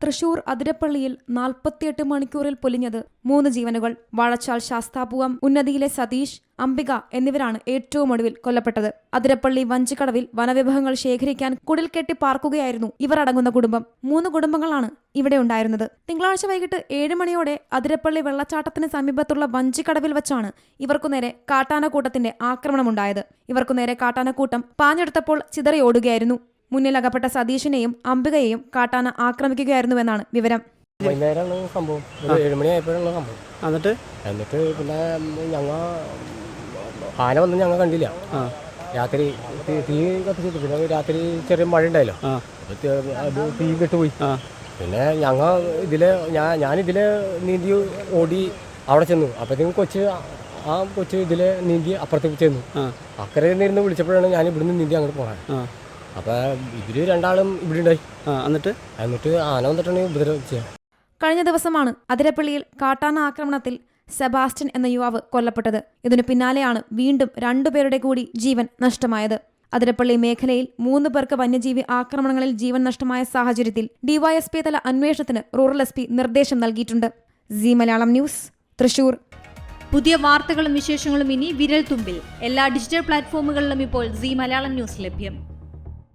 തൃശൂർ അതിരപ്പള്ളിയിൽ 48 മണിക്കൂറിൽ പൊലിഞ്ഞത് 3 ജീവനുകൾ. വാഴച്ചാൽ ശാസ്താപുരം ഉന്നതിയിലെ സതീഷ്, അംബിക എന്നിവരാണ് ഏറ്റവും ഒടുവിൽ കൊല്ലപ്പെട്ടത്. അതിരപ്പള്ളി വഞ്ചിക്കടവിൽ വനവിഭവങ്ങൾ ശേഖരിക്കാൻ കുടിൽ കെട്ടി പാർക്കുകയായിരുന്നു ഇവർ അടങ്ങുന്ന കുടുംബം. 3 കുടുംബങ്ങളാണ് ഇവിടെ ഉണ്ടായിരുന്നത്. തിങ്കളാഴ്ച വൈകിട്ട് 7 മണിയോടെ അതിരപ്പള്ളി വെള്ളച്ചാട്ടത്തിന് സമീപത്തുള്ള വഞ്ചിക്കടവിൽ വച്ചാണ് ഇവർക്കുനേരെ കാട്ടാനക്കൂട്ടത്തിന്റെ ആക്രമണമുണ്ടായത്. ഇവർക്കുനേരെ കാട്ടാനക്കൂട്ടം പാഞ്ഞെടുത്തപ്പോൾ ചിതറിയോടുകയായിരുന്നു. മുന്നിലകപ്പെട്ട സതീഷിനെയും അംബികയെയും കാട്ടാന ആക്രമിക്കുകയായിരുന്നുവെന്നാണ് വിവരം. വൈകുന്നേരമാണ് സംഭവം. 7 മണിയായപ്പോഴാണ് സംഭവം. എന്നിട്ട് പിന്നെ ആന വന്ന് ഞങ്ങൾ കണ്ടില്ല. രാത്രി തീ കത്തിച്ചിട്ട് പിന്നെ രാത്രി ചെറിയ മഴ ഉണ്ടായല്ലോ, അത് തീ കെട്ടുപോയി. പിന്നെ ഞങ്ങൾ ഞാനിതിൽ നീന്തി ഓടി അവിടെ ചെന്നു. അപ്പോഴത്തേക്കും കൊച്ച് ഇതിൽ നീന്തി അപ്പുറത്തേക്ക് ചെന്നു. അക്കരെ നിന്ന് വിളിച്ചപ്പോഴാണ് ഞാൻ ഇവിടുന്ന് നീന്തി അങ്ങോട്ട് പോകാൻ. അപ്പോൾ ഇവര് രണ്ടാളും ഇവിടെ ഉണ്ടായി. എന്നിട്ട് ആന വന്നിട്ടാണ് ഉപദ്രവിച്ചത്. കഴിഞ്ഞ ദിവസമാണ് അതിരപ്പള്ളിയിൽ കാട്ടാന ആക്രമണത്തിൽ സെബാസ്റ്റ്യൻ എന്ന യുവാവ് കൊല്ലപ്പെട്ടത്. ഇതിനു പിന്നാലെയാണ് വീണ്ടും 2 പേരുടെ കൂടി ജീവൻ നഷ്ടമായത്. അതിരപ്പള്ളി മേഖലയിൽ 3 പേർക്ക് വന്യജീവി ആക്രമണങ്ങളിൽ ജീവൻ നഷ്ടമായ സാഹചര്യത്തിൽ ഡിവൈഎസ്പി തല അന്വേഷണത്തിന് റൂറൽ എസ് പി നിർദ്ദേശം നൽകിയിട്ടുണ്ട്. Zee Malayalam news, Thrissur. പുതിയ വാർത്തകളും വിശേഷങ്ങളും ഇനി വിരൽ തുമ്പിൽ. എല്ലാ ഡിജിറ്റൽ പ്ലാറ്റ്ഫോമുകളിലും ഇപ്പോൾ സീ മലയാളം ന്യൂസ് ലഭ്യം.